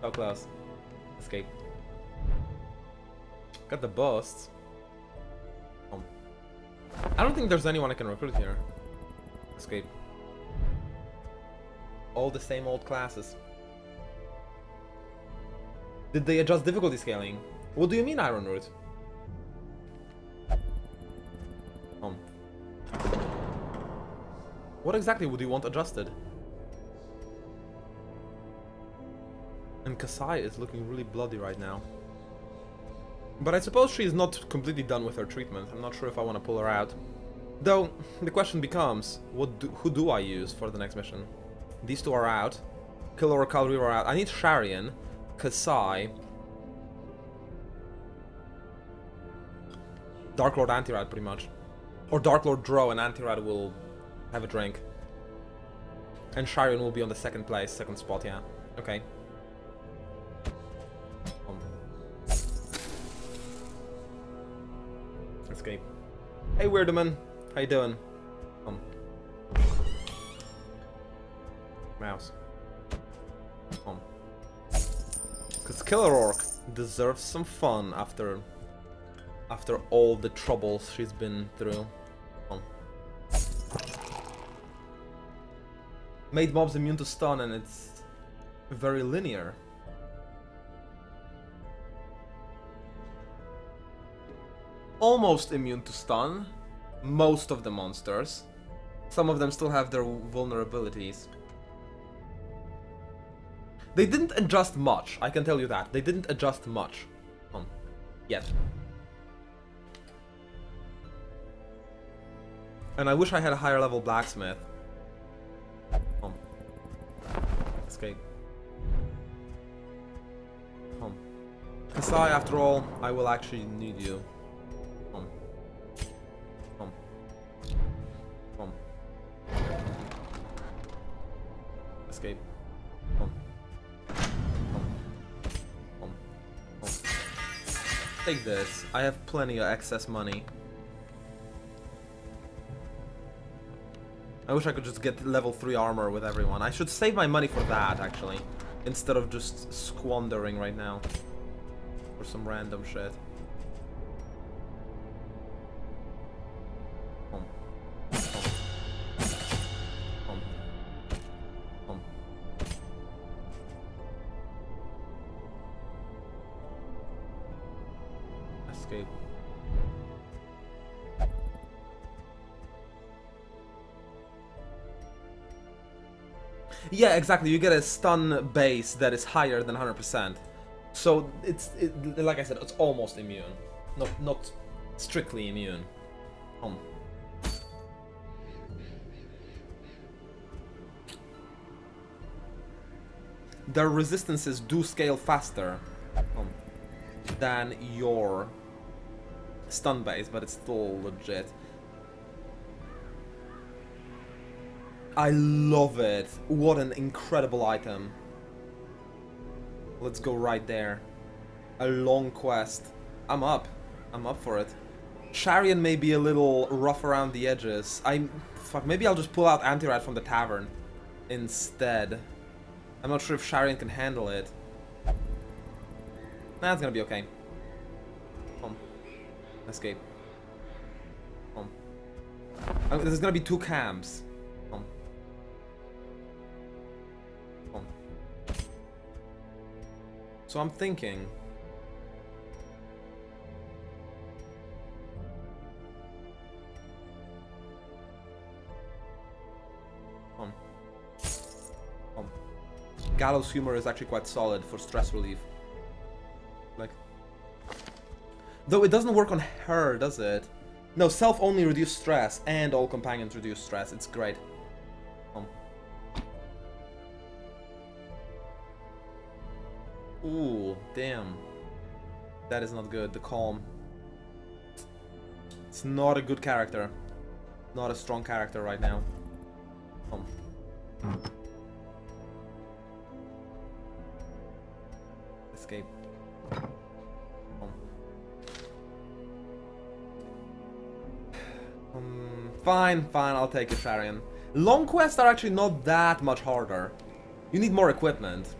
So close. Escape. Got the busts. Oh. I don't think there's anyone I can recruit here. Escape. All the same old classes. Did they adjust difficulty scaling? What do you mean, Iron Root? What exactly would you want adjusted? And Kasai is looking really bloody right now. But I suppose she's not completely done with her treatment. I'm not sure if I want to pull her out. Though, the question becomes, who do I use for the next mission? These two are out. Killer or Cavalry are out. I need Sharian, Kasai, Dark Lord Antirad, pretty much. Or Dark Lord Dro and Antirad will have a drink. And Sharian will be on the second spot, yeah. Okay. Escape. Hey, Weirderman. How you doing? Mouse. Because Killer Orc deserves some fun after all the troubles she's been through. Made mobs immune to stun, and it's very linear. Almost immune to stun. Most of the monsters. Some of them still have their vulnerabilities. They didn't adjust much, I can tell you that. They didn't adjust much. Yet. And I wish I had a higher level blacksmith. Escape. Kasai, after all, I will actually need you. Escape. Take this. I have plenty of excess money. I wish I could just get level 3 armor with everyone. I should save my money for that, actually. Instead of just squandering right now. For some random shit. Escape. Yeah, exactly. You get a stun base that is higher than 100%. So like I said, it's almost immune. Not strictly immune. Their resistances do scale faster than your stun base, but it's still legit. I love it. What an incredible item. Let's go right there. A long quest. I'm up for it. Sharian may be a little rough around the edges. Fuck, maybe I'll just pull out Antirad from the tavern instead. I'm not sure if Sharian can handle it. Nah, it's gonna be okay. Escape. There's gonna be 2 camps. So I'm thinking... Gallows humor is actually quite solid for stress relief. Like... Though it doesn't work on her, does it? No, self only reduce stress, and all companions reduce stress. It's great. Ooh, damn. That is not good. The Calm. It's not a good character. Not a strong character right now. Escape. Fine, I'll take it, Sharian. Long quests are actually not that much harder. You need more equipment.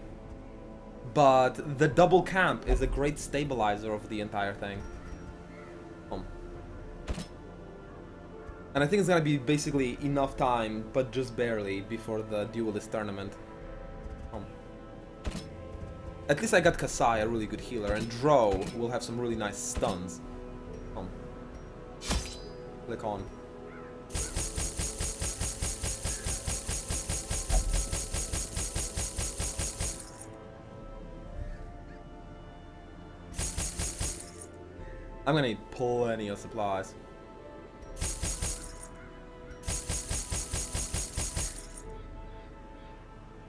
But the double camp is a great stabilizer of the entire thing. And I think it's gonna be basically enough time, but just barely, before the duelist tournament. At least I got Kasai, a really good healer, and Dro will have some really nice stuns. Click on. I'm gonna need plenty of supplies.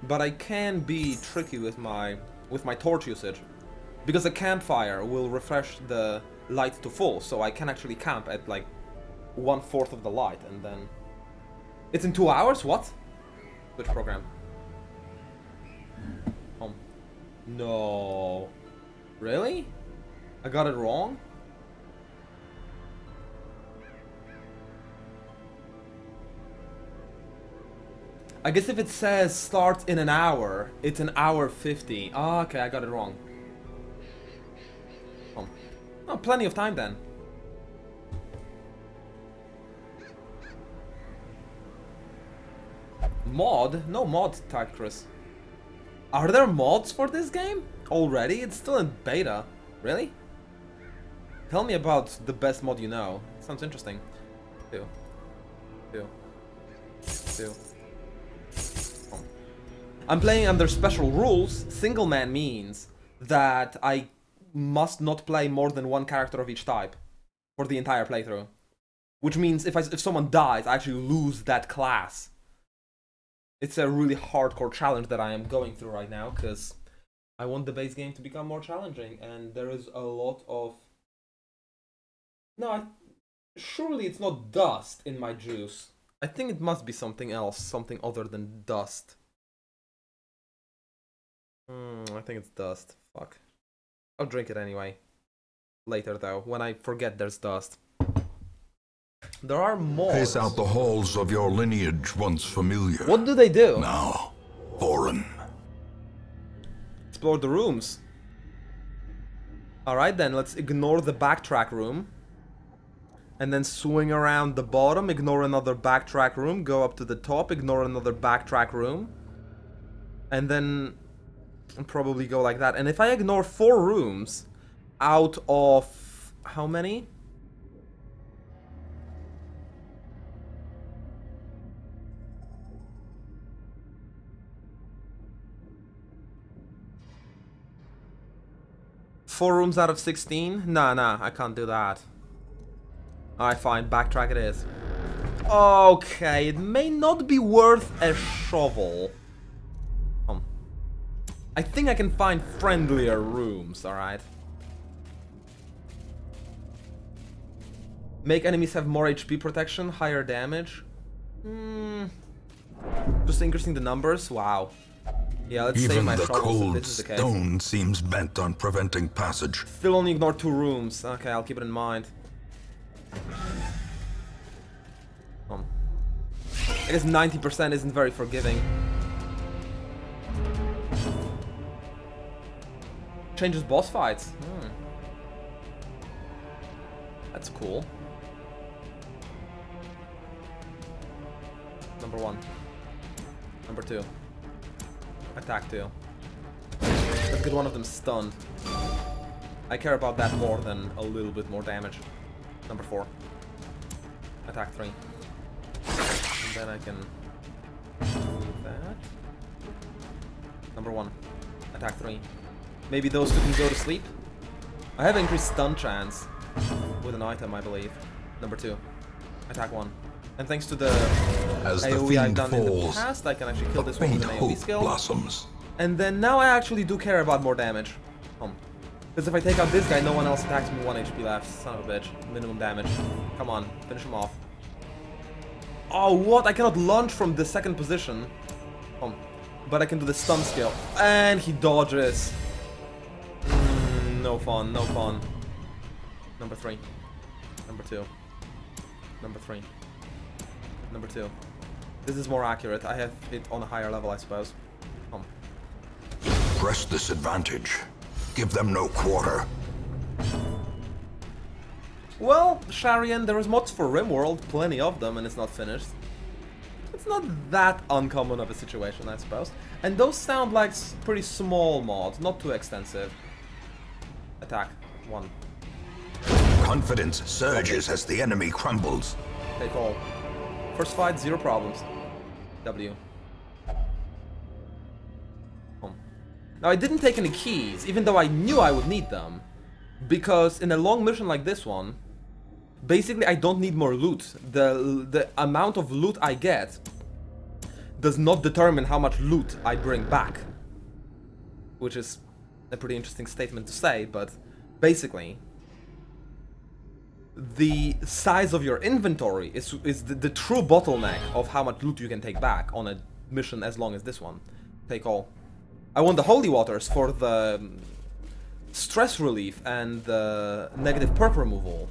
But I can be tricky with my torch usage, because the campfire will refresh the light to full, so I can actually camp at like 1/4 of the light, and then it's in 2 hours. What? Switch program. No, really? I got it wrong. I guess if it says starts in an hour, it's an hour 50. Oh, okay, I got it wrong. Oh, plenty of time then. Mod? No mod, type Chris. Are there mods for this game? Already? It's still in beta. Really? Tell me about the best mod you know. Sounds interesting. Two. I'm playing under special rules. Singleman means that I must not play more than one character of each type for the entire playthrough. Which means if someone dies, I actually lose that class. It's a really hardcore challenge that I am going through right now, because I want the base game to become more challenging, and there is a lot of... No, surely it's not dust in my juice. I think it must be something else, something other than dust. I think it's dust. Fuck. I'll drink it anyway. Later though, when I forget there's dust. There are more. Pace out the halls of your lineage once familiar. What do they do? Now, foreign. Explore the rooms. Alright then, let's ignore the backtrack room. And then swing around the bottom, ignore another backtrack room, go up to the top, ignore another backtrack room. And then probably go like that. And if I ignore 4 rooms out of how many? Four rooms out of 16? Nah, I can't do that. Alright, fine, backtrack it is. Okay, it may not be worth a shovel. I think I can find friendlier rooms, alright? Make enemies have more HP protection, higher damage. Just increasing the numbers? Wow. Yeah, let's save my shovels if this is the case. Even the cold stone seems bent on preventing passage. Still only ignore 2 rooms. Okay, I'll keep it in mind. I guess 90% isn't very forgiving. Changes boss fights. That's cool. Number 1. Number 2. Attack 2. Let's get one of them stunned. I care about that more than a little bit more damage. Number 4. Attack 3. And then I can do that. Number 1. Attack 3. Maybe those 2 can go to sleep. I have increased stun chance with an item, I believe. Number 2. Attack 1. And thanks to the AoE I've done in the past, I can actually kill this one with an AoE skill. Blossoms. And then now I actually do care about more damage. Because if I take out this guy, no one else attacks me. 1 HP left. Son of a bitch. Minimum damage. Come on, finish him off. Oh, what? I cannot launch from the second position. But I can do the stun skill. And he dodges. No fun, no fun. Number 3. Number 2. Number 3. Number 2. This is more accurate. I have it on a higher level, I suppose. press this advantage. Give them no quarter. Well, Sharian, there is mods for RimWorld, plenty of them, and it's not finished. It's not that uncommon of a situation, I suppose. And those sound like pretty small mods, not too extensive. Attack. 1. Confidence surges as the enemy crumbles. Take all. First fight, 0 problems. W. Now, I didn't take any keys, even though I knew I would need them. Because in a long mission like this one, basically I don't need more loot. The amount of loot I get does not determine how much loot I bring back. Which is a pretty interesting statement to say, but basically the size of your inventory is the true bottleneck of how much loot you can take back on a mission as long as this one. Take all. I want the holy waters for the stress relief and the negative perk removal.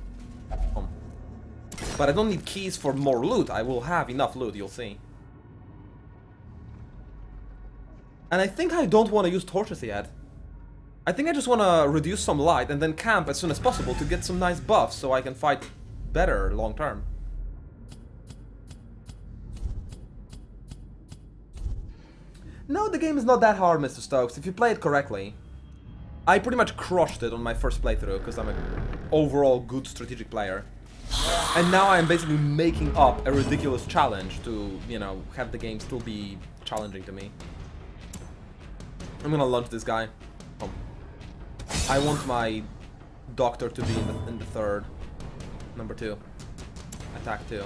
But I don't need keys for more loot. I will have enough loot, you'll see. And I think I don't want to use torches yet. I think I just want to reduce some light and then camp as soon as possible to get some nice buffs so I can fight better long term. No, the game is not that hard, Mr. Stokes, if you play it correctly. I pretty much crushed it on my first playthrough, because I'm an overall good strategic player. And now I'm basically making up a ridiculous challenge to, you know, have the game still be challenging to me. I'm gonna launch this guy. I want my doctor to be in the third. Number 2. Attack 2.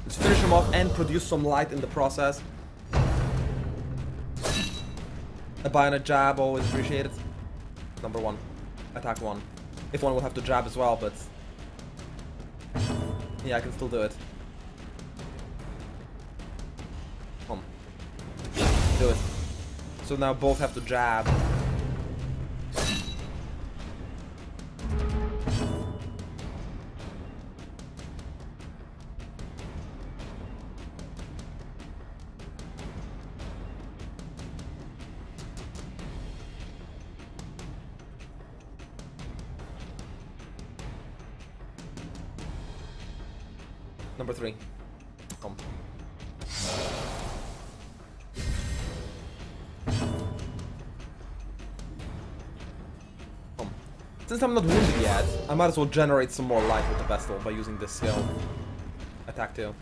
Let's finish him off and produce some light in the process. A bayonet jab, always appreciated. Number 1. Attack 1. If one will have to jab as well, but... yeah, I can still do it. Do it. So now both have to jab. Number 3. Come. Since I'm not wounded yet, I might as well generate some more light with the Vestal by using this skill. Attack 2.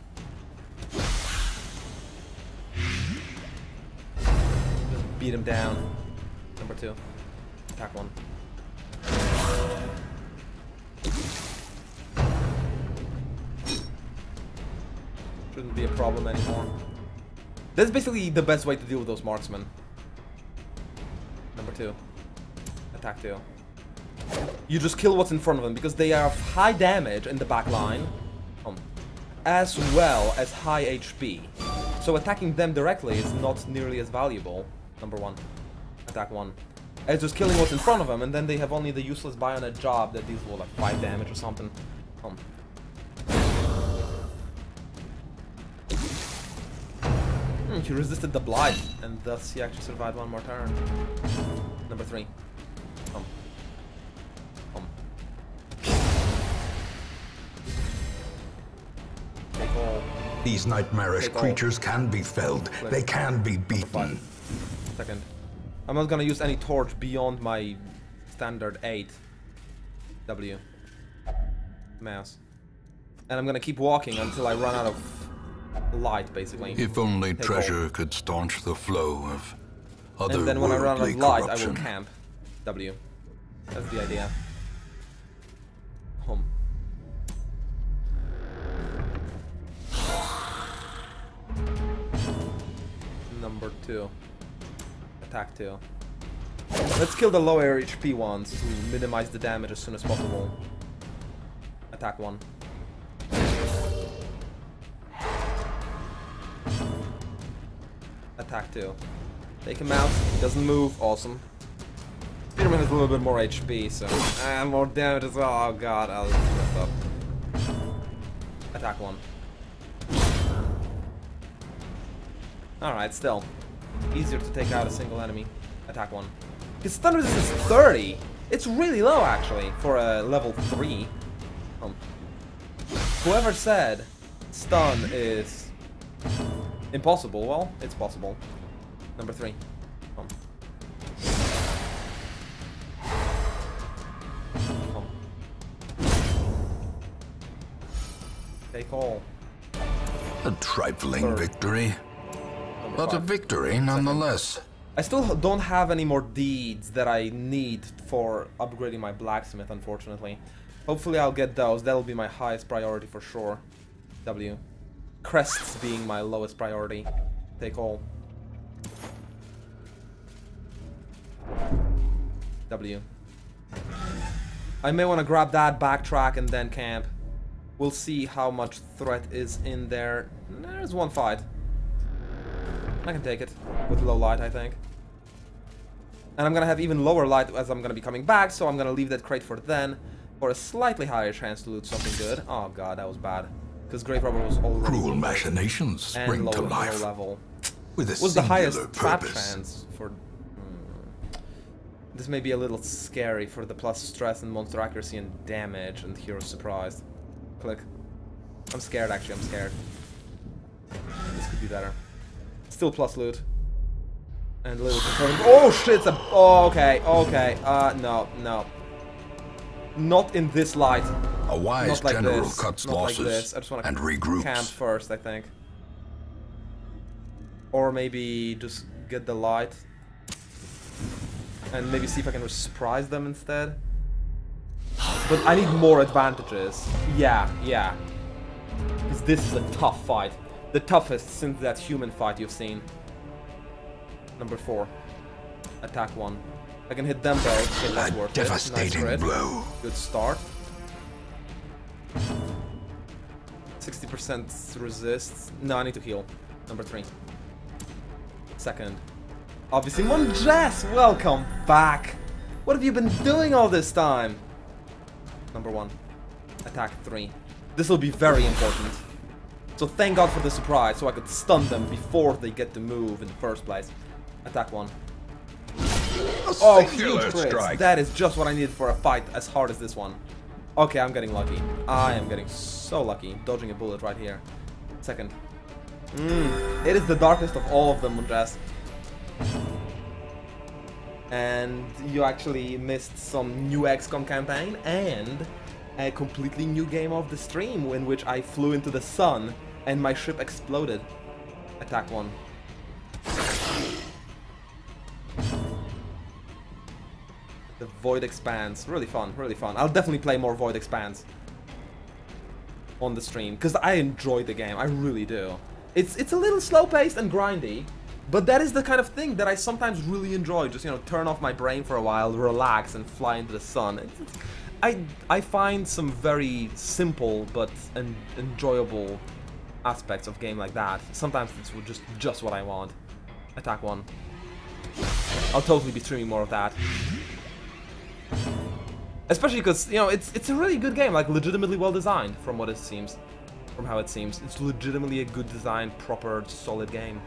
Just beat him down. Number 2. Attack 1. Shouldn't be a problem anymore. That's basically the best way to deal with those marksmen. Number 2. Attack 2. You just kill what's in front of them because they have high damage in the back line, as well as high HP. So attacking them directly is not nearly as valuable. Number 1. Attack 1. It's just killing what's in front of them, and then they have only the useless bayonet job that deals with like 5 damage or something. He resisted the blight, and thus he actually survived one more turn. Number 3. Take all. These nightmarish creatures can be felled. Click. They can be beaten. Second. I'm not gonna use any torch beyond my standard 8. W. Mouse. And I'm gonna keep walking until I run out of light, basically. If only Take treasure all. could staunch the flow of otherworldly And then when I run out of light, I will corruption. camp. W. That's the idea. Number 2. Attack 2. Let's kill the lower HP ones to minimize the damage as soon as possible. Attack 1. Attack 2. Take him out. He doesn't move. Awesome. Spearman has a little bit more HP, so... and more damage as well. Oh god, I'll mess up. Attack 1. Alright, still. Easier to take out a single enemy. Attack Attack 1. His stun resistance is 30. It's really low, actually, for a level 3. Whoever said stun is impossible, well, it's possible. Number 3. Take all. A trifling victory, but a victory nonetheless. I still don't have any more deeds that I need for upgrading my blacksmith, unfortunately. Hopefully I'll get those. That'll be my highest priority for sure. W. Crests being my lowest priority. Take all. W. I may want to grab that, backtrack, and then camp. We'll see how much threat is in there. There's one fight. I can take it with low light, I think. And I'm gonna have even lower light as I'm gonna be coming back, so I'm gonna leave that crate for then, for a slightly higher chance to loot something good. Oh god, that was bad. Because Grave Robber was already cruel machinations spring to life level. With a was the highest purpose. trap chance for. This may be a little scary for the plus stress and monster accuracy and damage and hero surprise. Click. I'm scared, actually. I'm scared. This could be better. Still plus loot. And a little confirmed. Oh shit! It's a. Oh, okay. Okay. No. No. Not in this light. A wise Not like general this. cuts Not losses like this. I just want to and regroups. camp first, I think. Or maybe just get the light. And maybe see if I can surprise them instead. But I need more advantages. Yeah, yeah. Because this is a tough fight. The toughest since that human fight you've seen. Number 4. Attack 1. I can hit them both, so that's worth it. Devastating Nice blow. Good start. 60% resists. No, I need to heal. Number 3. Second. Obviously, Monjess, welcome back. What have you been doing all this time? Number 1. Attack 3. This will be very important. So thank God for the surprise, so I could stun them before they get to move in the first place. Attack 1. Oh, huge crits. That is just what I needed for a fight as hard as this one. Okay, I'm getting lucky. I am getting so lucky. Dodging a bullet right here. Second. It is the darkest of all of them, Monjess. And you actually missed some new XCOM campaign and a completely new game of the stream in which I flew into the sun and my ship exploded. Attack 1. The Void Expanse. Really fun, really fun. I'll definitely play more Void Expanse on the stream because I enjoy the game. I really do. It's a little slow-paced and grindy, but that is the kind of thing that I sometimes really enjoy. Just, you know, turn off my brain for a while, relax, and fly into the sun. I find some very simple but enjoyable aspects of game like that. Sometimes it's just what I want. Attack 1. I'll totally be streaming more of that. Especially because, you know, it's a really good game, like legitimately well designed from what it seems. From how it seems. It's legitimately a good designed, proper, solid game.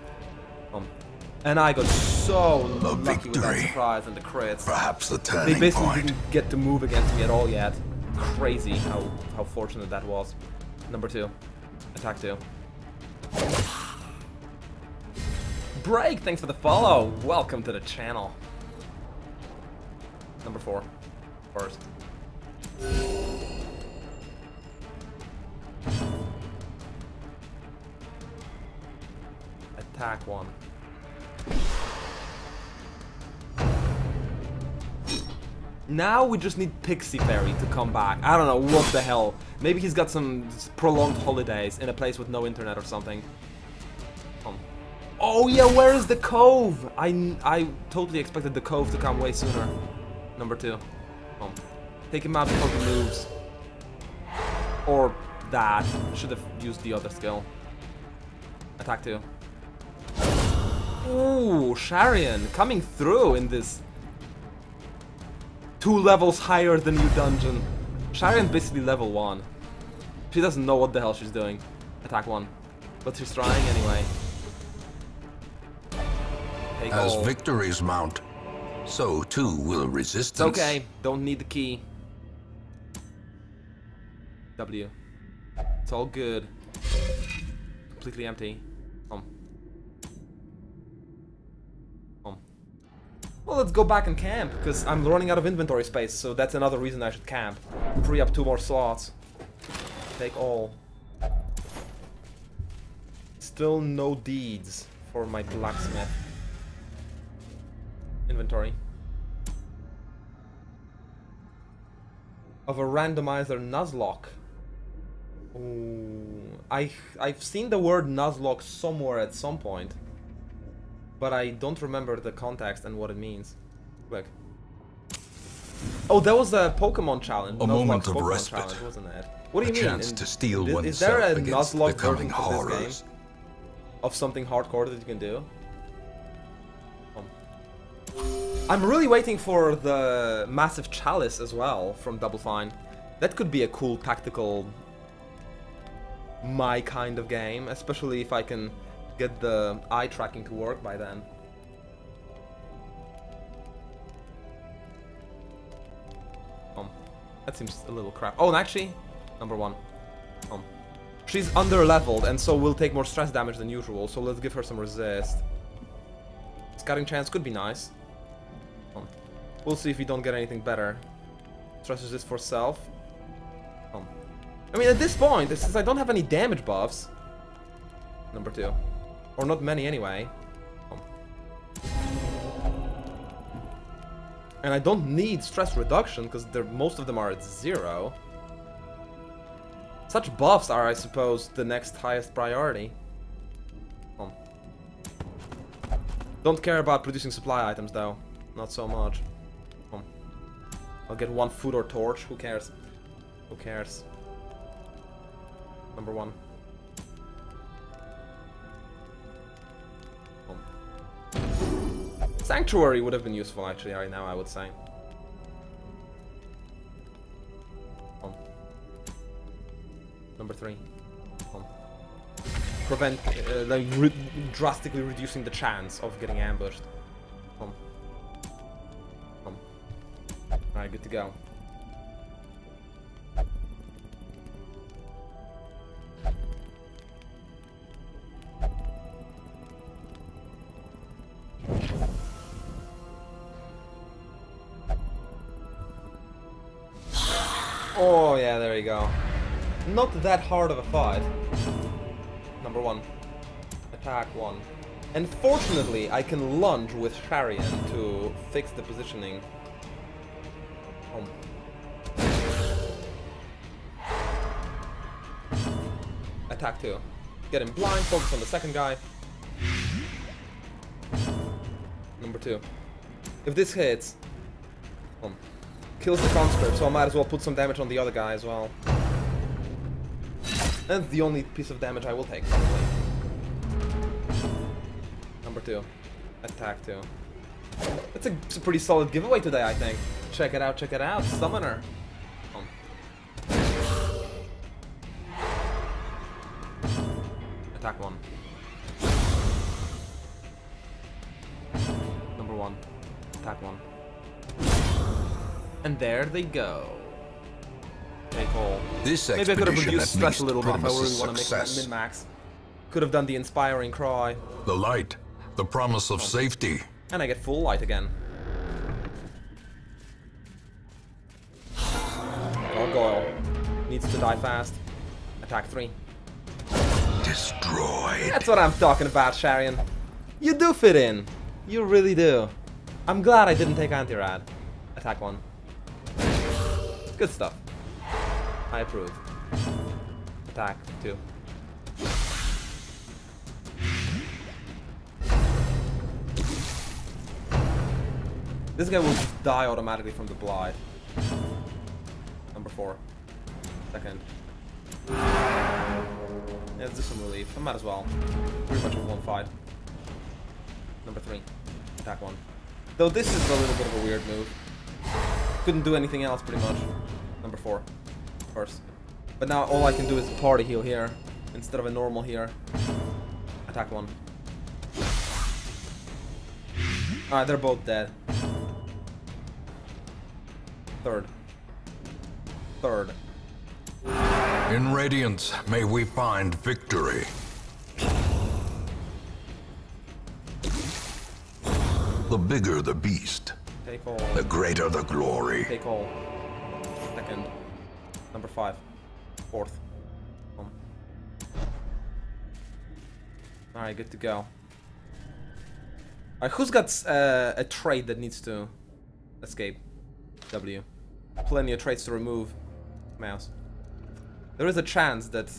And I got so lucky with that surprise and the crits. Perhaps the turning They basically point. didn't get to move against me at all yet. Crazy how fortunate that was. Number 2. Attack 2. Break, thanks for the follow. Welcome to the channel. Number 4. First. Attack 1. Now we just need Pixie Fairy to come back. I don't know what the hell. Maybe he's got some prolonged holidays in a place with no internet or something. Oh yeah, where is the cove? I totally expected the cove to come way sooner. Number 2. Take him out before he moves. Or that. Should have used the other skill. Attack 2. Ooh, Sharian coming through in this 2 levels higher than you dungeon. Sharian's basically level 1. She doesn't know what the hell she's doing. Attack 1. But she's trying anyway. Take As all. victories mount, So too will It's resistance. okay. Don't need the key. W. It's all good. Completely empty. Well, let's go back and camp, because I'm running out of inventory space, so that's another reason I should camp. Free up 2 more slots. Take all. Still no deeds for my blacksmith. Inventory. Of a randomizer Nuzlocke. Ooh, I've seen the word Nuzlocke somewhere at some point, but I don't remember the context and what it means. Click. Oh, that was a Pokemon challenge. A moment of Pokemon respite. challenge, wasn't it? What do you A mean? chance to steel Is there oneself a against Nuzlocke the coming version of this horrors. game? Of something hardcore that you can do? I'm really waiting for the Massive Chalice as well from Double Fine. That could be a cool tactical, my kind of game, especially if I can get the eye tracking to work by then. That seems a little crap. Oh, and actually, number 1. She's under leveled and so will take more stress damage than usual, so let's give her some resist. Scouting chance could be nice. We'll see if we don't get anything better. Stress resist for self. I mean, at this point, since I don't have any damage buffs, number 2, or not many anyway, and I don't need stress reduction because most of them are at 0. Such buffs are, I suppose, the next highest priority. Don't care about producing supply items though, not so much. I'll get 1 food or torch. Who cares? Who cares? Number 1. Sanctuary would have been useful actually right now, I would say. Number 3. Prevent, like, drastically reducing the chance of getting ambushed. Alright, good to go. Oh yeah, there you go. Not that hard of a fight. Number 1. Attack 1. And fortunately, I can lunge with Sharian to fix the positioning. Attack 2. Get him blind, focus on the second guy. Number 2. If this hits, kills the conscript, so I might as well put some damage on the other guy as well. That's the only piece of damage I will take, probably. Number 2. Attack 2. It's a pretty solid giveaway today, I think. Check it out, Summoner. Attack 1. Number 1. Attack 1. And there they go. Take all. This Maybe I could have expedition reduced at stress least a little bit if I really promises want to make success. min-max. Could have done the inspiring cry. The light, the promise of safety. And I get full light again. Gargoyle. Needs to die fast. Attack 3. Destroyed. That's what I'm talking about, Sharian. You do fit in. You really do. I'm glad I didn't take anti-rad. Attack 1. Good stuff. I approve. Attack 2. This guy will just die automatically from the blight. Number 4. Second. Yeah, let's do some relief. I might as well. Pretty much in one fight. Number 3. Attack 1. Though this is a little bit of a weird move. Couldn't do anything else pretty much. Number 4. First. But now all I can do is party heal here instead of a normal here. Attack 1. Alright, they're both dead. Third. Third. In Radiance, may we find victory. The bigger the beast, Take all. the greater the glory. Take all. Second. Number 5. Fourth. Alright, good to go. Alright, who's got a trait that needs to escape? W. Plenty of traits to remove. Mouse. There is a chance that...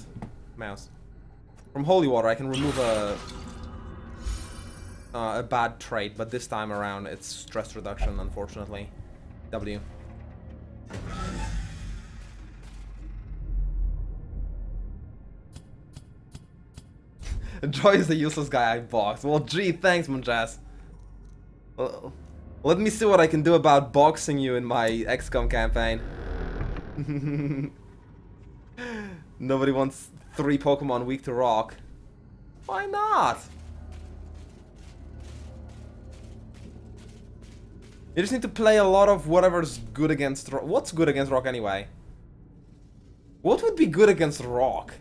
Mouse. From Holy Water I can remove a bad trait, but this time around it's stress reduction, unfortunately. W. Joy is the useless guy I boxed. Well, gee, thanks, Munjas. Well, let me see what I can do about boxing you in my XCOM campaign. Nobody wants 3 Pokemon weak to rock. Why not? You just need to play a lot of whatever's good against rock. What's good against rock anyway? What would be good against rock?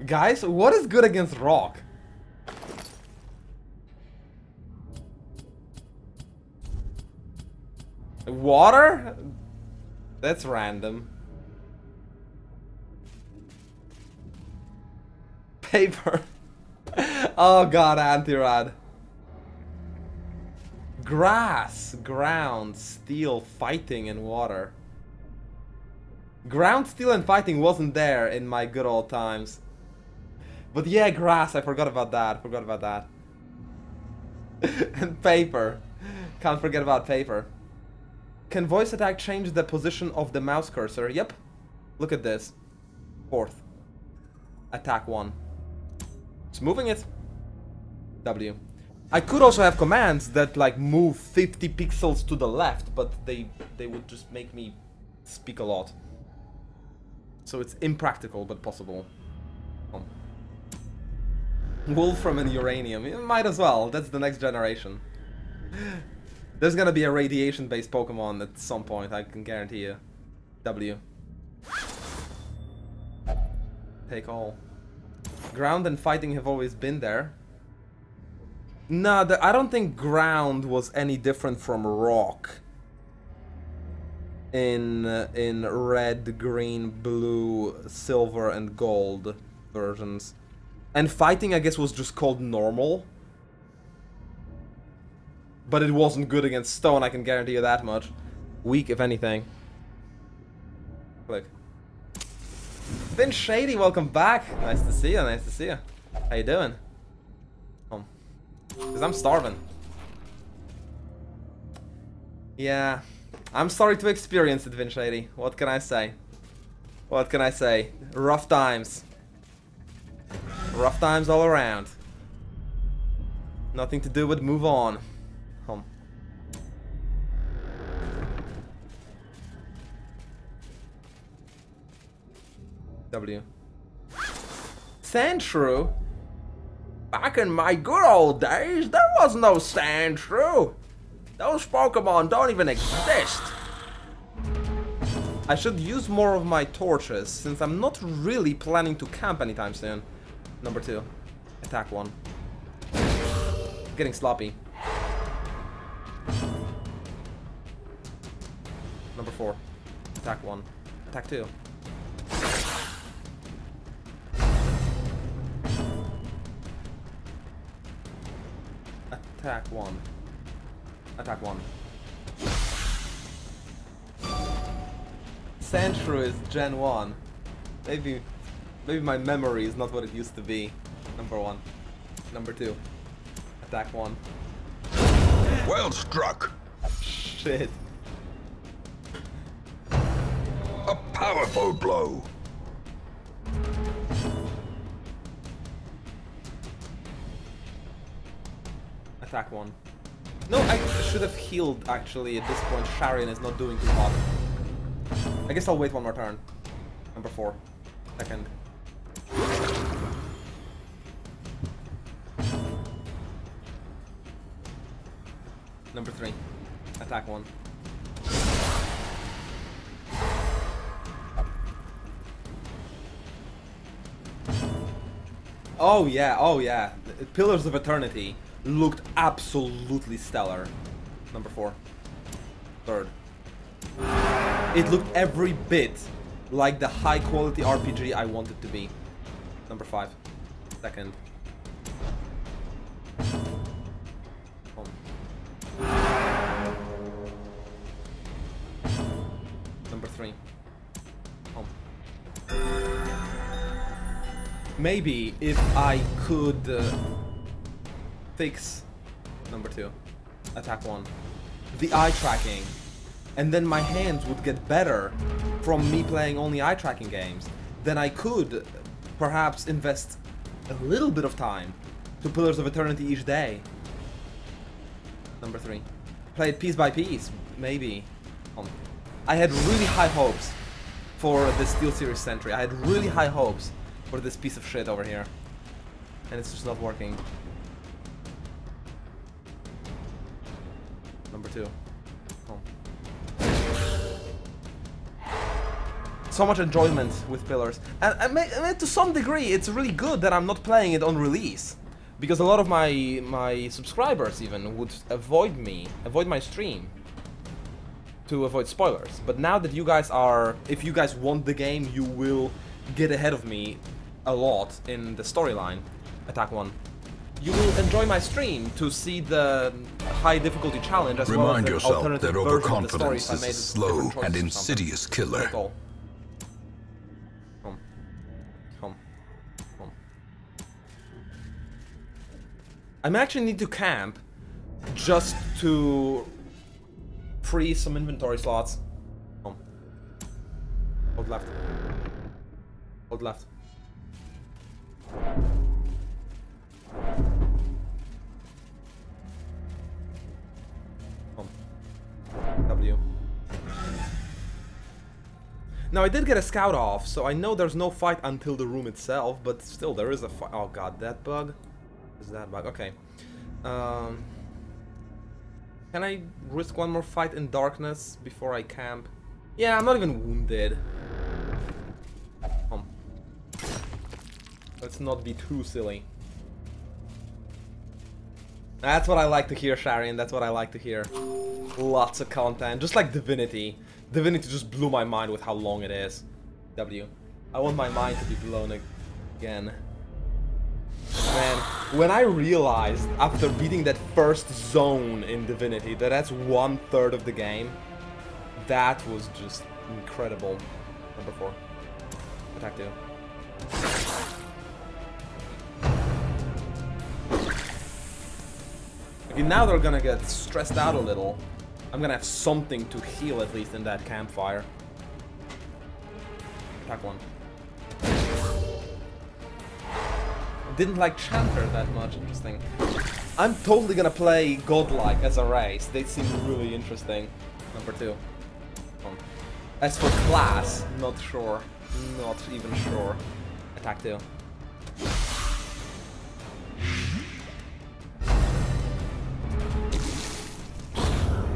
Guys, what is good against rock? Water? That's random. Paper. Oh god, anti-rad. Grass, ground, steel, fighting, and water. Ground, steel, and fighting wasn't there in my good old times. But yeah, grass, I forgot about that. And paper. Can't forget about paper. Can voice attack change the position of the mouse cursor? Yep. Look at this. Fourth. Attack 1. It's moving it. W. I could also have commands that like move 50 pixels to the left, but they would just make me speak a lot. So it's impractical, but possible. Wolfram and uranium. You might as well. That's the next generation. There's gonna be a radiation-based Pokemon at some point, I can guarantee you. W. Take all. Ground and fighting have always been there. Nah, I don't think ground was any different from rock. In red, green, blue, silver, and gold versions. And fighting, I guess, was just called normal. But it wasn't good against stone, I can guarantee you that much. Weak, if anything. Click. Then Shady, welcome back. Nice to see you, nice to see you. How you doing? Because I'm starving. Yeah. I'm sorry to experience it, Vin Shady. What can I say? What can I say? Rough times. Rough times all around. Nothing to do but move on. W. Sandshrew? Back in my good old days, there was no Sandshrew. Those Pokemon don't even exist. I should use more of my torches, since I'm not really planning to camp anytime soon. Number 2. Attack 1. Getting sloppy. Number 4. Attack 1. Attack 2. Attack 1. Attack 1. Sandshrew is Gen 1. Maybe my memory is not what it used to be. Number 1. Number 2. Attack 1. Well struck. Shit. A powerful blow. Attack 1. No, I should have healed actually at this point. Sharian is not doing too hot. I guess I'll wait one more turn. Number 4. Second. Number 3. Attack 1. Oh yeah, oh yeah. Pillars of Eternity looked absolutely stellar. Number 4. 3rd. It looked every bit like the high quality RPG I want it to be. Number 5. 2nd. Number 3. Maybe if I could fix number 2, attack 1, the eye tracking, and then my hands would get better from me playing only eye tracking games, then I could perhaps invest a little bit of time to Pillars of Eternity each day. Number 3. Play it piece by piece, maybe. I had really high hopes for the SteelSeries Sentry. I had really high hopes for this piece of shit over here. And it's just not working. Number 2. So much enjoyment with Pillars. And I mean, to some degree, it's really good that I'm not playing it on release. Because a lot of my subscribers even would avoid my stream to avoid spoilers. But now that you guys are, if you guys want the game, you will get ahead of me a lot in the storyline. Attack 1. You will enjoy my stream to see the high difficulty challenge as well as the alternative version of the story if I made a slow and insidious killer. I may actually need to camp just to free some inventory slots. Hold left. Hold left. W. Now I did get a scout off, so I know there's no fight until the room itself, but still there is a fight. Oh god, that bug? Is that bug? Okay. Can I risk one more fight in darkness before I camp? Yeah, I'm not even wounded. Let's not be too silly. That's what I like to hear, Sharian. That's what I like to hear. Lots of content. Just like Divinity. Divinity just blew my mind with how long it is. W. I want my mind to be blown again. Man, when I realized after beating that first zone in Divinity that that's 1/3 of the game, that was just incredible. Number 4. Attack 2. Okay, now they're gonna get stressed out a little. I'm gonna have something to heal at least in that campfire. Attack 1. Didn't like Chanter that much, interesting. I'm totally gonna play Godlike as a race. They seem really interesting. Number 2. As for class, not sure. Not even sure. Attack 2.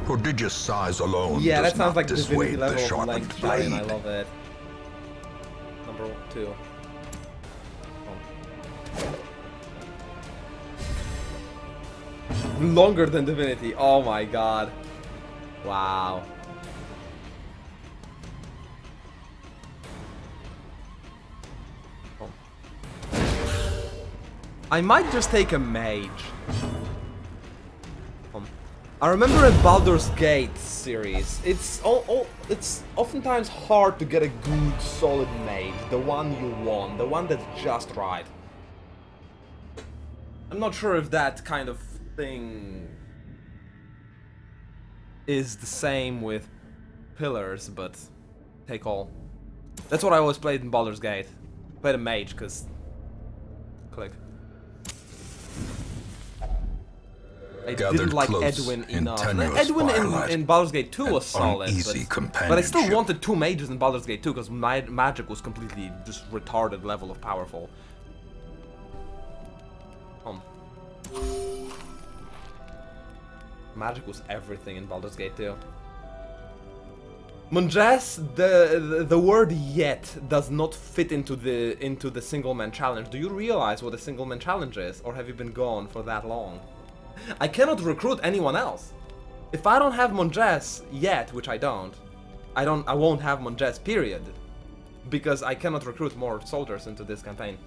Prodigious size alone yeah, does that sounds not like Divinity dissuade level the of sharpened length, and I blade. love it. Number 2. Longer than Divinity. Oh my god. Wow. I might just take a mage. I remember in Baldur's Gate series, it's oftentimes hard to get a good, solid mage, the one you want, the one that's just right. I'm not sure if that kind of thing is the same with Pillars, but take all. That's what I always played in Baldur's Gate. Played a mage, because... Click. I didn't like Edwin enough. Edwin in Baldur's Gate 2 was solid, but I still wanted 2 mages in Baldur's Gate 2 because my magic was completely just retarded level of powerful. Magic was everything in Baldur's Gate 2. Monges, the word yet does not fit into the Singleman challenge. Do you realize what a Singleman challenge is, or have you been gone for that long? I cannot recruit anyone else. If I don't have Monges yet, which I won't have Monges, period. Because I cannot recruit more soldiers into this campaign.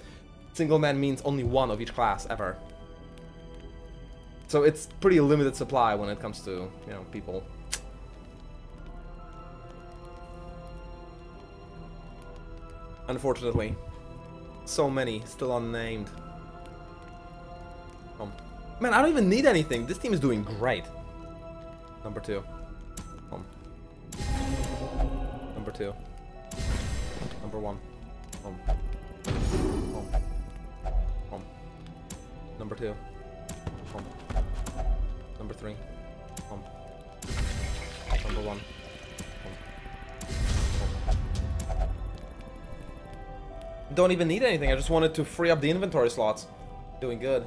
Singleman means only one of each class, ever. So it's pretty limited supply when it comes to, you know, people. Unfortunately. So many, still unnamed. Man, I don't even need anything. This team is doing great. Number 2. Number 2. Number 1. Number 2. Number 3. Number 1. Don't even need anything. I just wanted to free up the inventory slots. Doing good.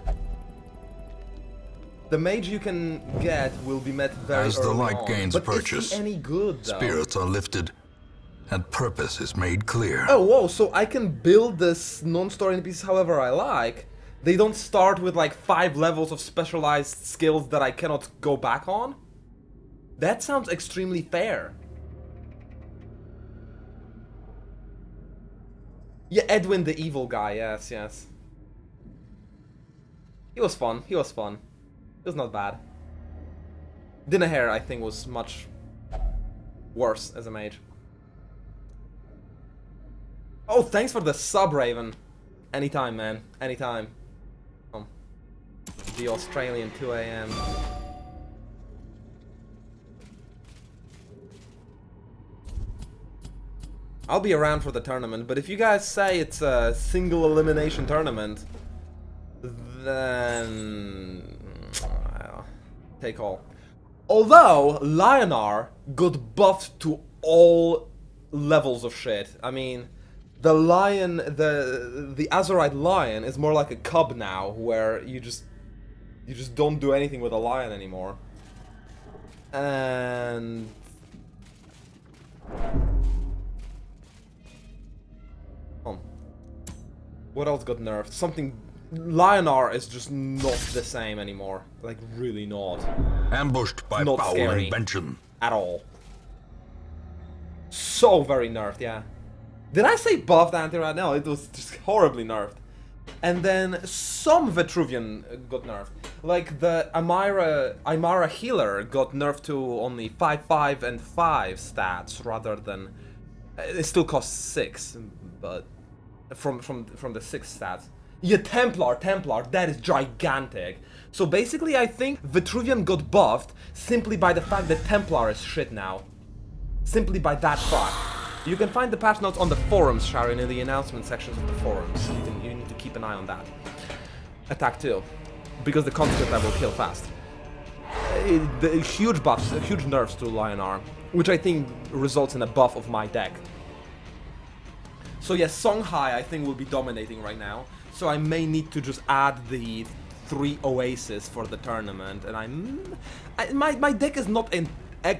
The mage you can get will be met very As the early light on. gains But purchase, is he any good, though? spirits are lifted, and purpose is made clear. Oh, whoa, so I can build this non-story NPCs however I like. They don't start with like 5 levels of specialized skills that I cannot go back on? That sounds extremely fair. Yeah, Edwin the evil guy, yes, yes. He was fun, he was fun. It was not bad. Dinaher, I think, was much worse as a mage. Oh, thanks for the sub, Raven. Anytime, man. Anytime. The Australian 2 AM. I'll be around for the tournament, but if you guys say it's a single elimination tournament, then take all. Although Lionar got buffed to all levels of shit. I mean, the lion, the Azurite lion is more like a cub now, where you just don't do anything with a lion anymore. And what else got nerfed? Something. Lionar is just not the same anymore. Like, really not. Ambushed by Not foul scary. invention. At all. So very nerfed, yeah. Did I say buffed anti-rat? No, it was just horribly nerfed. And then some Vitruvian got nerfed. Like the Aymara healer got nerfed to only 5, and 5 stats rather than. It still costs 6, but from the 6 stats. Yeah, Templar, that is gigantic. So basically I think Vitruvian got buffed simply by the fact that Templar is shit now. Simply by that fact. You can find the patch notes on the forums, Sharon, in the announcement sections of the forums. You need to keep an eye on that. Attack 2. Because the conscript I will kill fast. The huge buffs, huge nerfs to Lionar, which I think results in a buff of my deck. So yes, Songhai I think will be dominating right now. So I may need to just add the 3 Oasis for the tournament, and my deck is not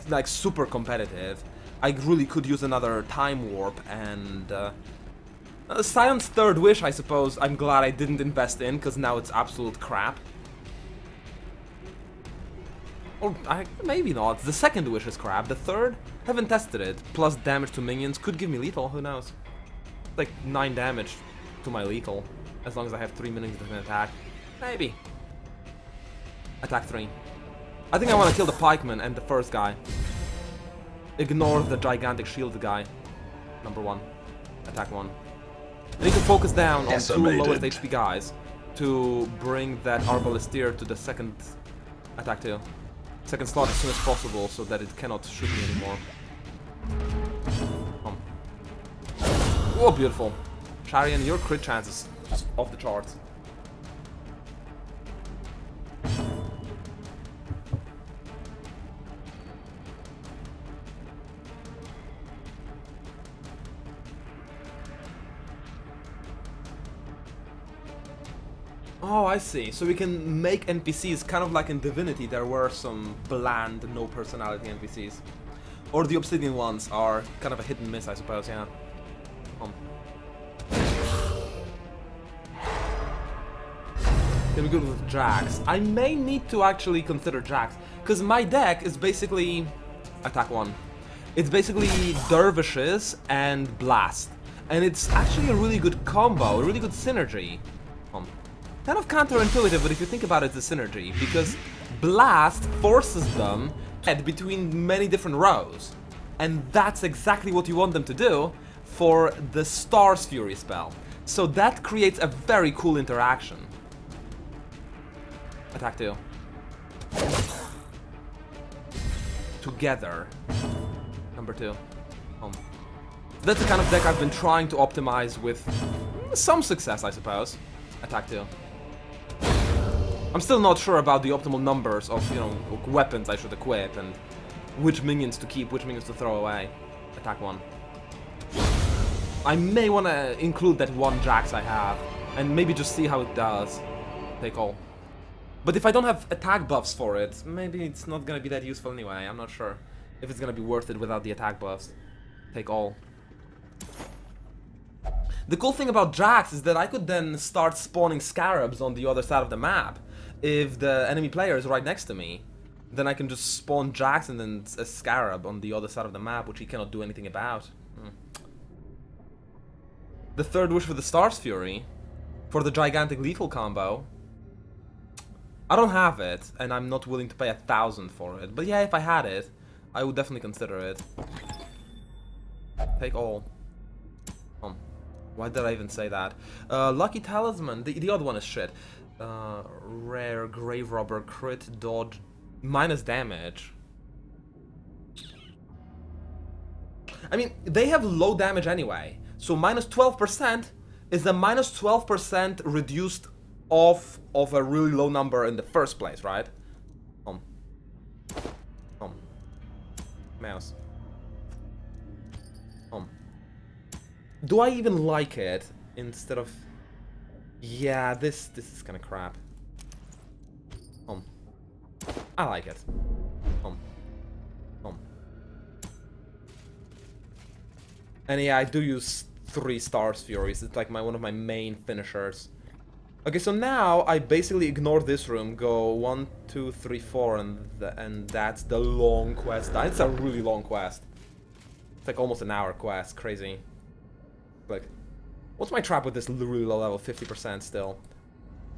like super competitive. I really could use another Time Warp and Scion's Third Wish. I suppose I'm glad I didn't invest in, because now it's absolute crap. Or maybe not. The second wish is crap. The third, haven't tested it. Plus damage to minions could give me lethal. Who knows? Like 9 damage to my lethal. As long as I have 3 minions that can attack. Maybe. Attack 3. I think I want to kill the pikeman and the first guy. Ignore the gigantic shield guy. Number 1. Attack 1. I need to focus down on 2 lowest HP guys to bring that Arbalisteer to the second attack 2. Second slot as soon as possible so that it cannot shoot me anymore. Oh, beautiful. Sharian, your crit chance is just off the charts. Oh, I see. So we can make NPCs kind of like in Divinity. There were some bland, no personality NPCs. Or the Obsidian ones are kind of a hit and miss, I suppose, yeah. Can we go with Jax? I may need to actually consider Jax, because my deck is basically... Attack 1. It's basically Dervishes and Blast. And it's actually a really good combo, a really good synergy. Kind of counterintuitive, but if you think about it, it's a synergy, because Blast forces them head between many different rows. And that's exactly what you want them to do for the Star's Fury spell. So that creates a very cool interaction. Attack 2. Together. Number 2. That's the kind of deck I've been trying to optimize with some success, I suppose. Attack 2. I'm still not sure about the optimal numbers of, you know, weapons I should equip and which minions to keep, which minions to throw away. Attack 1. I may want to include that one Jax I have and maybe just see how it does. Take all. But if I don't have attack buffs for it, maybe it's not gonna be that useful anyway. I'm not sure if it's gonna be worth it without the attack buffs. Take all. The cool thing about Jax is that I could then start spawning scarabs on the other side of the map. If the enemy player is right next to me, then I can just spawn Jax and then a scarab on the other side of the map, which he cannot do anything about. The third wish for the Star's Fury, for the gigantic lethal combo. I don't have it, and I'm not willing to pay 1,000 for it. But yeah, if I had it, I would definitely consider it. Take all. Why did I even say that? Lucky Talisman. The other one is shit. Rare, Grave Robber, crit, dodge, minus damage. I mean, they have low damage anyway. So minus 12% is a minus 12% reduced off of a really low number in the first place, right? Mouse. Do I even like it instead of... Yeah, this is kind of crap. I like it. And yeah, I do use 3 Star's Furies. It's like one of my main finishers. Okay, so now I basically ignore this room, go 1, 2, 3, 4, and that's the long quest. It's a really long quest. It's like almost an hour quest. Crazy. Like, what's my trap with this really low level? 50% still.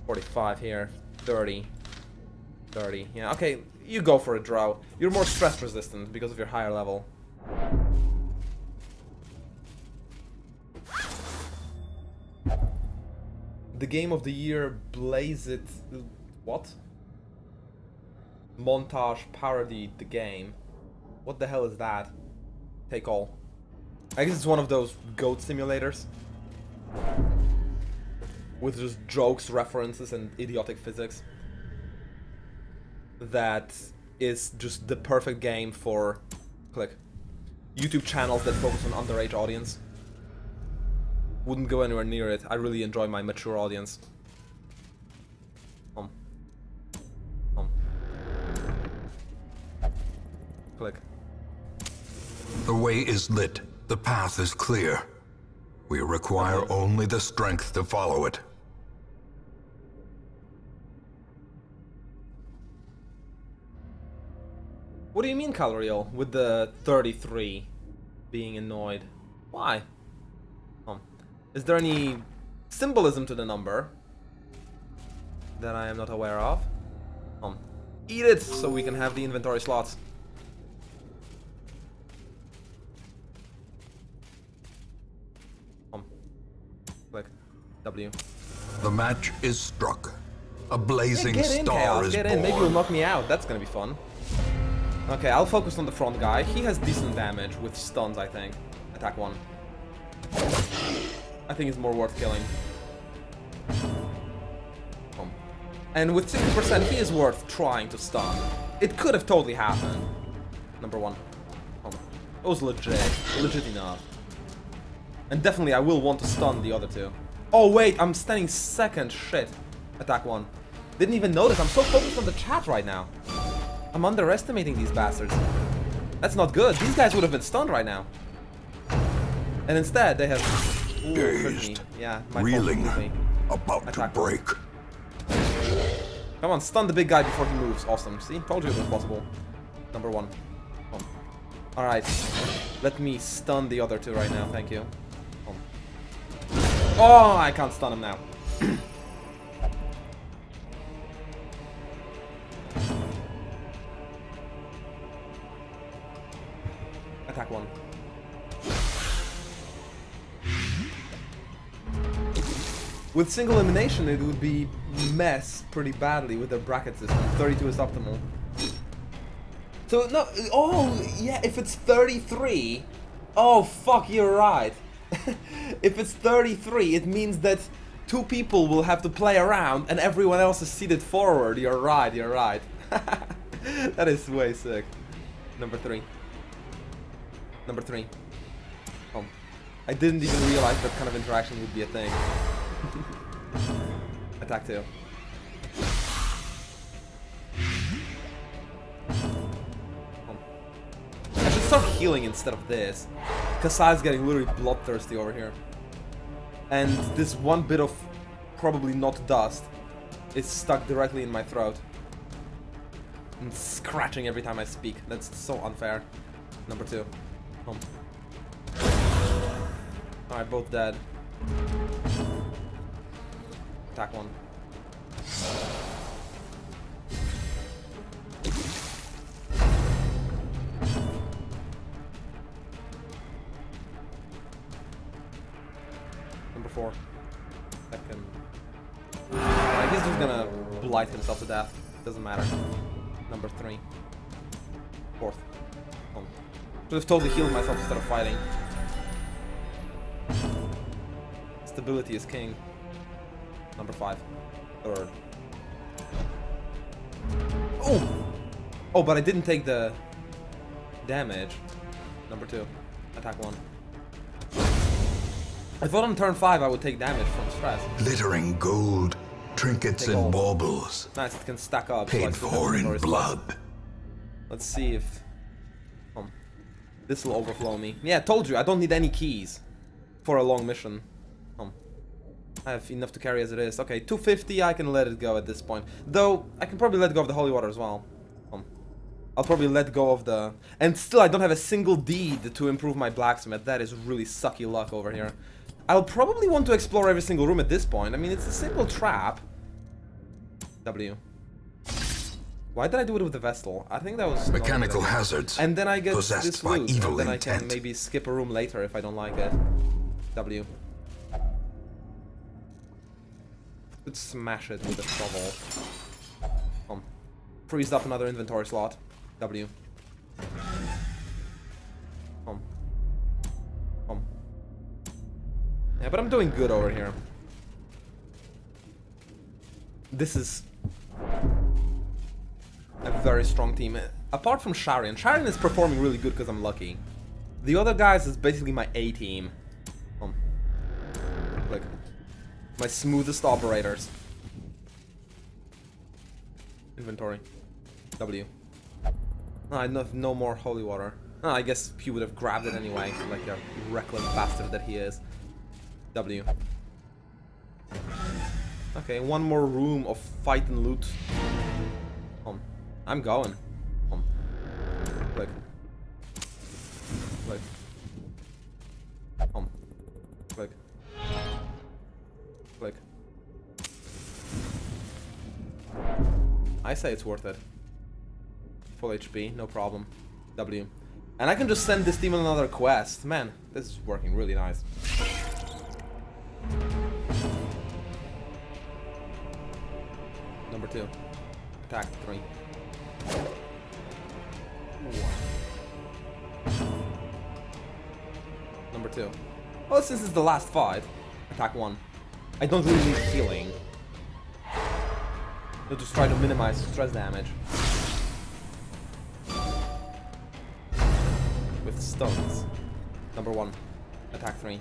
45 here. 30. 30. Yeah, okay, you go for it, Drow. You're more stress resistant because of your higher level. The game of the year, Blaze It... What? Montage parodied the game. What the hell is that? Take all. I guess it's one of those goat simulators. With just jokes, references, and idiotic physics. That is just the perfect game for... Click. YouTube channels that focus on underage audience. Wouldn't go anywhere near it. I really enjoy my mature audience. Click. The way is lit. The path is clear. We require only the strength to follow it. What do you mean, Caloriel, with the 33 being annoyed? Why? Is there any symbolism to the number that I am not aware of? Eat it so we can have the inventory slots. Click. W. The match is struck. A blazing Get in, star Chaos, is get born. in. Maybe you'll knock me out. That's gonna be fun. Okay, I'll focus on the front guy. He has decent damage with stuns, I think. Attack 1. I think it's more worth killing. And with 60%, he is worth trying to stun. It could have totally happened. Number 1. It was legit enough. And definitely I will want to stun the other two. Oh wait, I'm standing second, shit. Attack 1. Didn't even notice. I'm so focused on the chat right now. I'm underestimating these bastards. That's not good. These guys would have been stunned right now. And instead, they have... Ooh, hurt me. Yeah, my reeling, fault. about Attack to break. Come on, stun the big guy before he moves. Awesome. See? Told you it was possible. Number 1. Alright. Let me stun the other two right now. Thank you. Oh, I can't stun him now. Attack 1. With single elimination, it would be mess pretty badly with their bracket system. 32 is optimal. So, no, oh, yeah, if it's 33... Oh, fuck, you're right. If it's 33, it means that 2 people will have to play around and everyone else is seated forward. You're right, you're right. That is way sick. Number 3. Number 3. Oh. I didn't even realize that kind of interaction would be a thing. Attack 2. I should start healing instead of this. Kasai's getting literally bloodthirsty over here. And this one bit of probably not dust is stuck directly in my throat. And scratching every time I speak. That's so unfair. Number 2. Alright, both dead. Attack 1. Number 4. Second. He's just gonna blight himself to death. Doesn't matter. Number 3. 4th. Should have totally healed myself instead of fighting. Stability is king. Number 5. 3rd. Oh! Oh, but I didn't take the damage. Number 2. Attack 1. I thought on turn 5 I would take damage from stress. Glittering gold, trinkets and baubles. Nice, it can stack up. Paid so for in blood. Let's see if... this will overflow me. Yeah, told you, I don't need any keys for a long mission. I have enough to carry as it is. Okay, 250, I can let it go at this point. Though, I can probably let go of the holy water as well. I'll probably let go of the... And still, I don't have a single deed to improve my blacksmith. That is really sucky luck over here. I'll probably want to explore every single room at this point. I mean, it's a simple trap. W. Why did I do it with the Vestal? I think that was... Mechanical hazards. And then I get possessed this by loot, evil and then intent. I can maybe skip a room later if I don't like it. W. Could smash it with a shovel. Freeze up another inventory slot. W. Yeah, but I'm doing good over here. This is a very strong team. Apart from Sharian. Sharian is performing really good because I'm lucky. The other guys is basically my A team. Like my smoothest operators. Inventory. W. Oh, I have no more holy water. Oh, I guess he would have grabbed it anyway, like a reckless bastard that he is. W. Okay, one more room of fight and loot. I'm going. Click. Click. Click. Click. I say it's worth it. Full HP, no problem. W. And I can just send this team on another quest. Man, this is working really nice. Number 2. Attack 3. Number 2. Well, since it's the last fight, attack 1. I don't really need healing. I'll just try to minimize stress damage. With stuns. Number 1. Attack 3.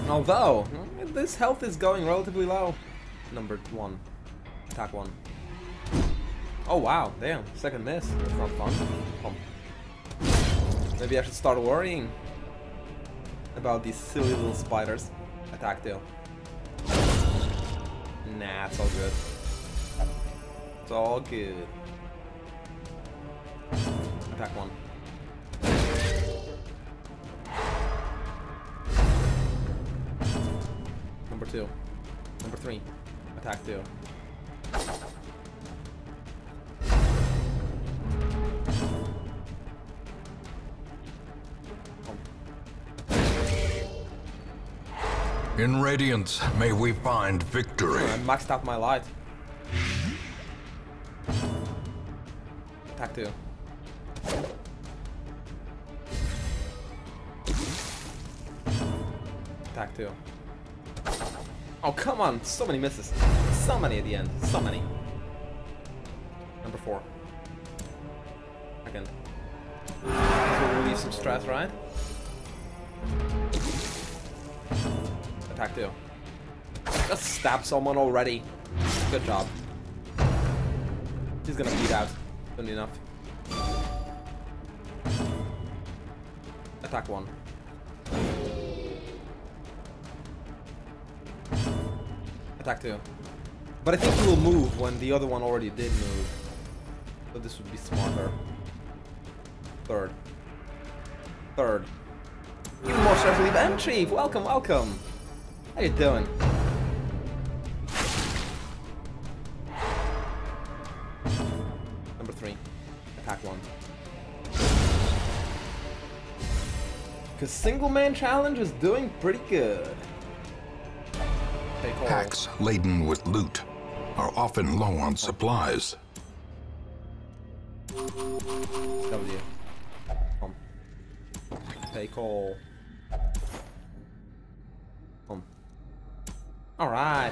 Although, this health is going relatively low. Number 1. Attack 1. Oh wow, damn. Second miss. That's not fun. Maybe I should start worrying about these silly little spiders. Attack 2. Nah, it's all good. It's all good. Attack 1. Number 2. Number 3. Attack 2. In Radiance, may we find victory. I maxed out my light. Attack 2. Attack 2. Oh, come on! So many misses. So many at the end. So many. Number 4. Second. This will relieve some stress, right? Attack 2. Just stab someone already. Good job. He's gonna bleed out. Soon enough. Attack 1. Attack 2. But I think he will move when the other one already did move. So this would be smarter. Third. Third. Even more stress relief. M Chief, welcome, welcome. How you doing? Number 3. Attack 1. Because Singleman challenge is doing pretty good. Packs laden with loot are often low on supplies. W. Take all. Alright.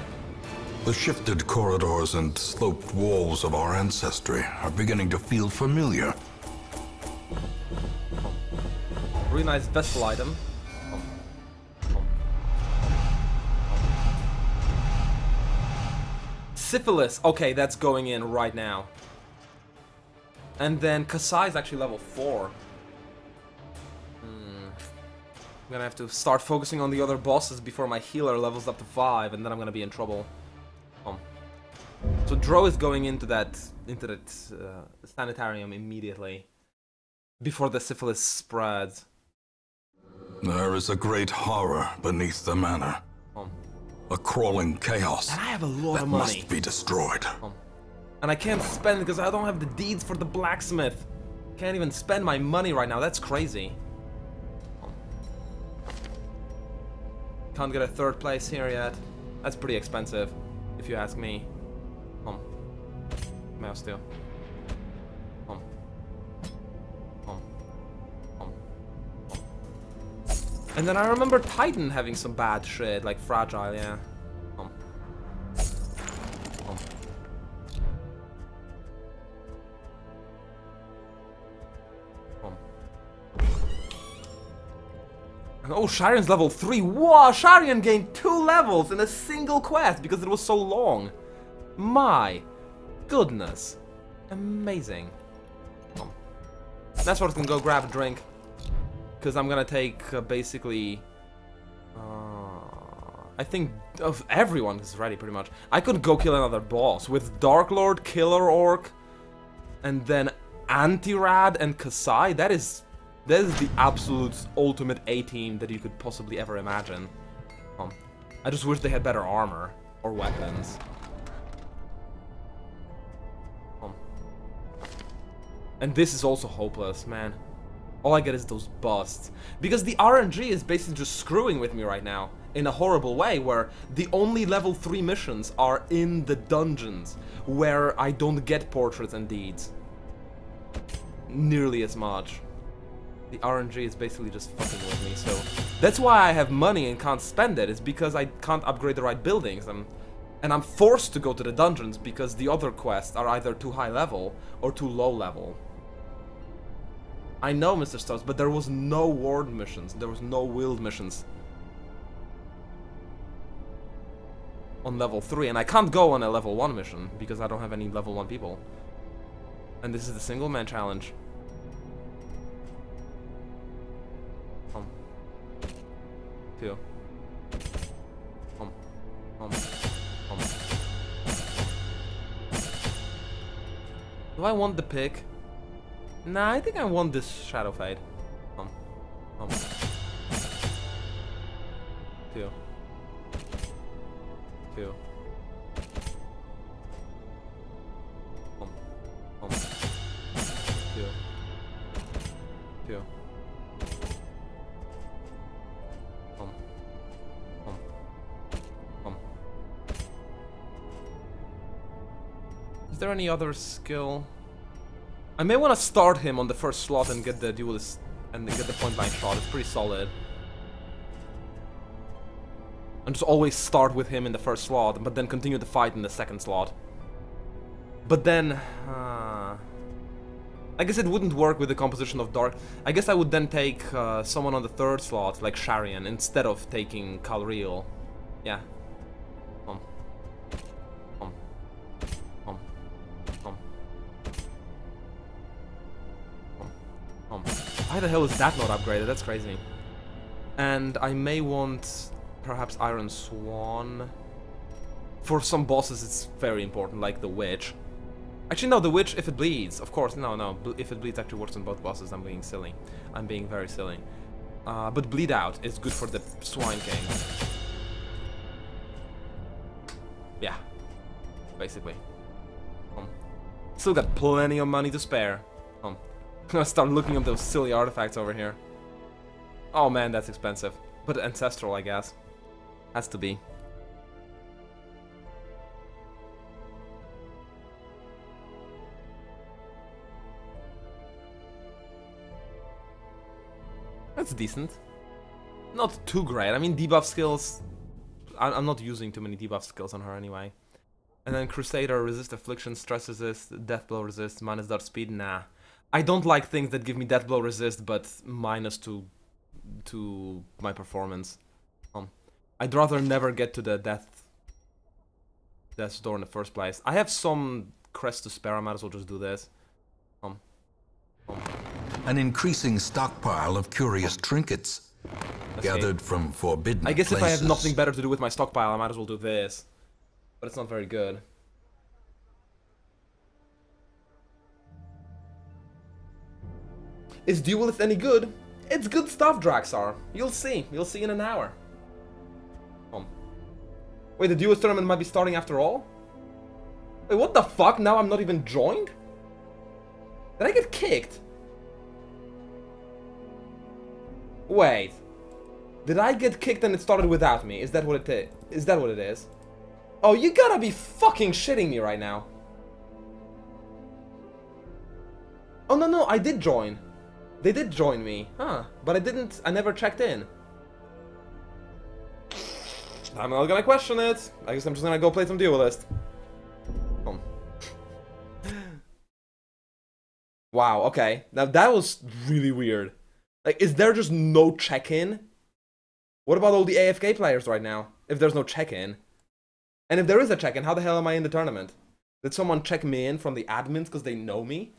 The shifted corridors and sloped walls of our ancestry are beginning to feel familiar. Really nice vessel item. Syphilis. Okay, that's going in right now. And then Kasai is actually level 4. I'm gonna have to start focusing on the other bosses before my healer levels up to 5, and then I'm gonna be in trouble. So Dro is going into that sanitarium immediately before the syphilis spreads. There is a great horror beneath the manor. A crawling chaos And I have a lot that of money. must be destroyed. And I can't spend because I don't have the deeds for the blacksmith. Can't even spend my money right now. That's crazy. Can't get a 3rd place here yet. That's pretty expensive, if you ask me. Mouse steal. And then I remember Titan having some bad shit, like Fragile, yeah. Oh, Sharian's level 3. Wow, Sharian gained 2 levels in a single quest because it was so long. My goodness. Amazing. That's what I can go grab a drink. Because I'm gonna take basically... I think of everyone is ready pretty much. I could go kill another boss with Dark Lord, Killer Orc, and then Anti-Rad and Kasai. That is the absolute ultimate A-team that you could possibly ever imagine. I just wish they had better armor or weapons. And this is also hopeless, man. All I get is those busts. Because the RNG is basically just screwing with me right now. In a horrible way, where the only level 3 missions are in the dungeons. Where I don't get portraits and deeds. Nearly as much. The RNG is basically just fucking with me, so... That's why I have money and can't spend it. It's because I can't upgrade the right buildings. And I'm forced to go to the dungeons because the other quests are either too high level or too low level. I know, Mr. Stubbs, but there was no ward missions. There was no willed missions. on level 3, and I can't go on a level 1 mission because I don't have any level 1 people. And this is the Singleman challenge. 2. Do I want the pick? Nah, I think I want this Shadow Fade. 2. 2. 2. 2. Is there any other skill? I may want to start him on the first slot and get the duelist and get the point blank shot. It's pretty solid. And just always start with him in the first slot, but then continue the fight in the second slot. But then, I guess it wouldn't work with the composition of Dark. I guess I would then take someone on the third slot, like Sharian, instead of taking Calriel. Yeah. Why the hell is that not upgraded? That's crazy. And I may want perhaps Iron Swan. For some bosses it's very important, like the Witch. Actually no, the Witch, if it bleeds, of course, no, if it bleeds actually works on both bosses. I'm being silly. I'm being very silly. But Bleed Out is good for the Swine King. Yeah, basically. Still got plenty of money to spare. I'm gonna start looking at those silly artifacts over here. Oh man, that's expensive. But ancestral, I guess. Has to be. That's decent. Not too great. I mean, debuff skills... I'm not using too many debuff skills on her anyway. And then Crusader, resist affliction, stress resist, death blow resist, minus dart speed, nah. I don't like things that give me death blow resist, but minus to my performance. I'd rather never get to the death's door in the first place. I have some crest to spare. I might as well just do this. An increasing stockpile of curious trinkets gathered from forbidden places. I guess if I have nothing better to do with my stockpile, I might as well do this. But it's not very good. Is Duelist any good? It's good stuff, Draxar. You'll see. You'll see in an hour. Wait, the Duelist tournament might be starting after all? Wait, what the fuck? Now I'm not even joined? Did I get kicked? Wait. Did I get kicked and it started without me? Is that what it is? Is that what it is? Oh, you gotta be fucking shitting me right now. Oh, no, I did join. They did join me, huh? But I never checked in. I'm not gonna question it. I guess I'm just gonna go play some Duelist. Wow, okay. Now that was really weird. Like, is there just no check-in? What about all the AFK players right now? If there's no check-in? And if there is a check-in, how the hell am I in the tournament? Did someone check me in from the admins because they know me?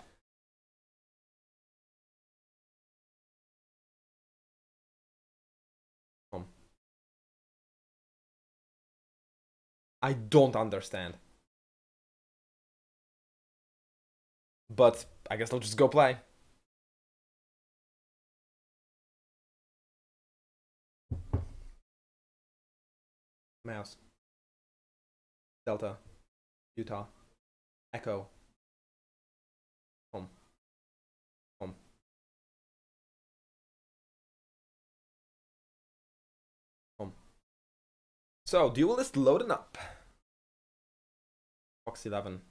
I don't understand. But I guess I'll just go play. Mouse. Delta. Utah. Echo. Home. Home. Home. So, Duelist loading up. Fox 11.